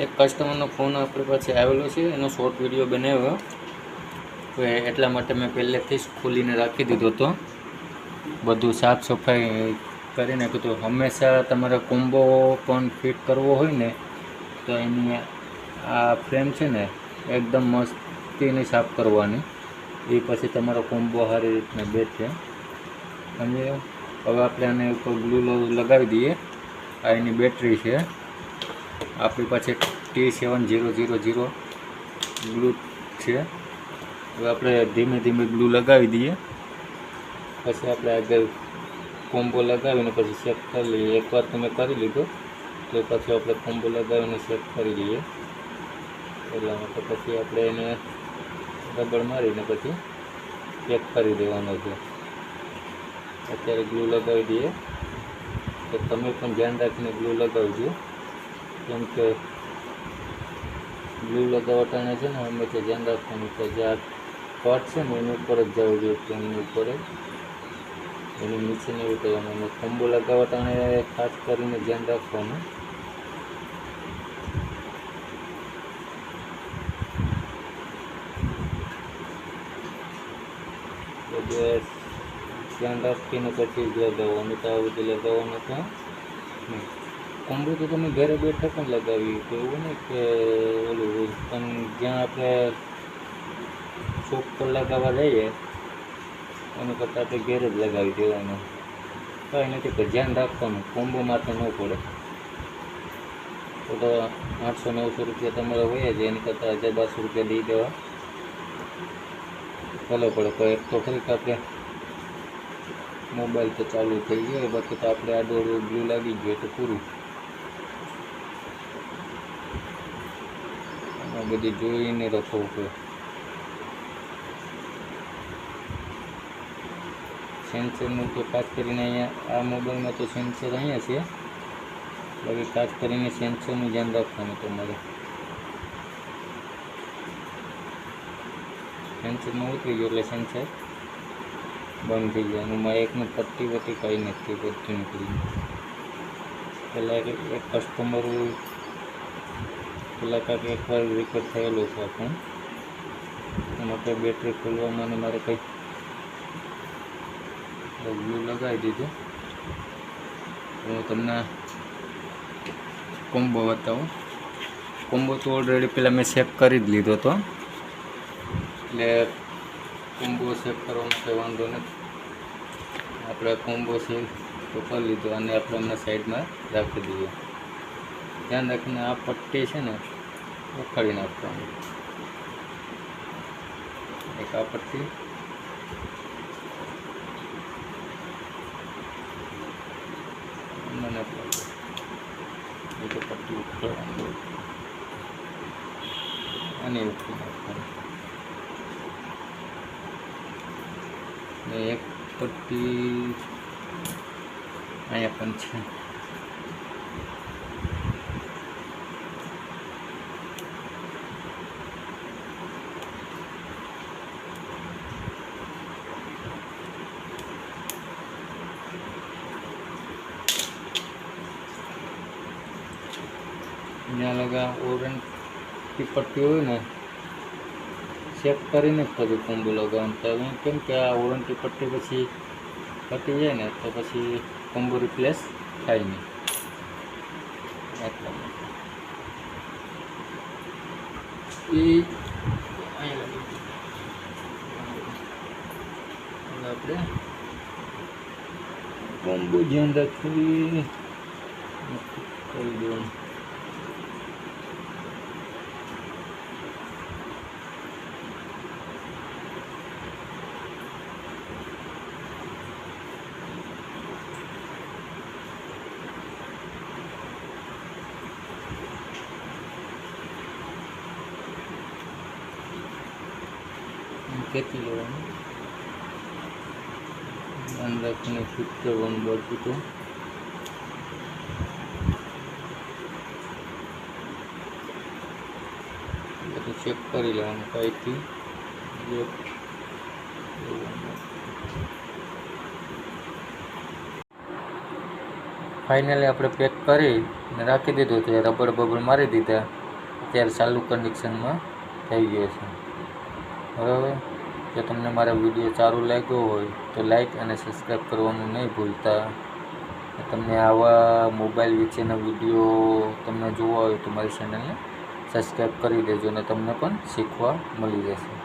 એક કસ્ટમરનો ફોન આપણી પાસે આવેલો છે, એનો શોર્ટ વિડીયો બનાવ્યો, તો એટલા માટે મેં પહેલેથી જ ખોલીને રાખી દીધો હતો. બધું સાફ સફાઈ કરી નાખ્યું. તો હંમેશા તમારે કોમ્બો પણ ફિટ કરવો હોય ને, તો એની આ ફ્રેમ છે ને એકદમ મસ્તીની સાફ કરવાની, એ પછી તમારો કોમ્બો સારી રીતના બેઠે. સમજે? હવે આપણે આને ઉપર ગ્લુ લગાવી દઈએ. આ એની બેટરી છે, આપણી પાસે T7000 ગ્લુ છે. હવે આપણે ધીમે ધીમે ગ્લુ લગાવી દઈએ, પછી આપણે આગળ કોમ્બો લગાવીને પછી ચેક કરી લઈએ. એકવાર તમે કરી લીધો તો પછી આપણે કોમ્બો લગાવીને ચેક કરી લઈએ. એટલા માટે પછી આપણે એને રબડ મારીને પછી ચેક કરી દેવાનો છે. અત્યારે ગ્લુ લગાવી દઈએ, તો તમે પણ ધ્યાન રાખીને ગ્લુ લગાવજો, કેમ કે ગ્લુ લગાવટાને છે ને હંમેશા ધ્યાન રાખવાનું છે, જે આ કટ છે ને એની ઉપર જ જવું જોઈએ, એની ઉપર જ, એની નીચે નહીં ઉતરવાનું. અને કોમ્બો લગાવટાને ખાસ કરીને ધ્યાન રાખવાનું. ધ્યાન રાખીને પછી જ લગાવવાનું, તો આ બધું લગાવવાનું તો કોમ્બો તો તમે ઘરે બેઠા પણ લગાવી તો એવું નહીં કે ઓલું, પણ જ્યાં આપણે શોપ પર લગાવવા જઈએ એના કરતાં આપણે ઘરે જ લગાવી દેવાનું. કાંઈ નથી, પણ ધ્યાન રાખવાનું કોમ્બો માટે ન પડે. તો 800-900 રૂપિયા તમારે હોય જ, એની કરતાં 1000-1200 રૂપિયા દઈ દેવા ભલે પડે. તો એક તો ખરી કે આપણે મોબાઈલ તો ચાલુ થઈ ગયો, બાકી તો આપણે આ દોડ ગ્લુ લાગી ગયો તો પૂરું. આ બધી જોઈને રાખવું પડે. સેન્સરનું તો ખાસ કરીને અહીંયા આ મોબાઈલમાં તો સેન્સર અહીંયા છે, બાકી ખાસ કરીને સેન્સરનું ધ્યાન રાખવાનું તમારે. સેન્સરમાં ઉતરી ગયો એટલે સેન્સર બંધ થઈ જાય. એમાં એકનું પટ્ટી વટ્ટી કંઈ નથી, બધું નીકળી ગયું. પહેલાં એક કસ્ટમર પહેલાં કાંઈક એકવાર રેકોર્ડ થયેલો છે પણ એમાં કંઈ બેટરી ખોલવામાં અને મારે કંઈ ગ્લુ લગાવી દીધું. હું તમને કોમ્બો બતાવું. કોમ્બો તો ઓલરેડી પહેલાં મેં ચેક કરી જ લીધો હતો, એટલે કોમ્બો ચેક કરવામાં કંઈ વાંધો નથી. આપણે કોમ્બો છે તો કરી લીધો, અને આપણે હમણાં સાઈડમાં રાખી દઈએ. ધ્યાન રાખીને આ પટ્ટી છે ને ઉખાડી નાખવાની. એક આ પટ્ટી મને એ તો પટ્ટી ઉખાડવાની અને ઉખડી નાખવાની. ને એક પટ્ટી અહીંયા પણ છે. જ્યાં લગા ઓરેન્જની પટ્ટી હોય ને ચેક કરીને જ પછી કોમ્બો લગાવવાનું થાય. કેમ કે આ ઓરેન્જની પટ્ટી પછી પટી જાય ને તો પછી કોમ્બો રિપ્લેસ થાય નહીં. એટલા માટે એ આપણે કોમ્બો ધ્યાન રાખી કરી દેવાનું. ખેંચી લેવાનું, ધ્યાન રાખીને ફિટ કરવાનું બાજુ તો. બધું ચેક કરી લેવાનું કાંઈથી. ફાઇનલી આપણે પેક કરી રાખી દીધું છે, રબડ બબડ મારી દીધા. અત્યારે ચાલુ કન્ડિશનમાં થઈ ગયો છે. બરાબર. જો તમને મારા વિડીયો સારું લાગ્યો હોય તો લાઈક અને સબસ્ક્રાઈબ કરવાનું નહીં ભૂલતા. તમને આવા મોબાઈલ વિશેના વિડીયો તમને જોવા હોય તો મારી ચેનલને સબસ્ક્રાઈબ કરી દેજો અને તમને પણ શીખવા મળી જશે.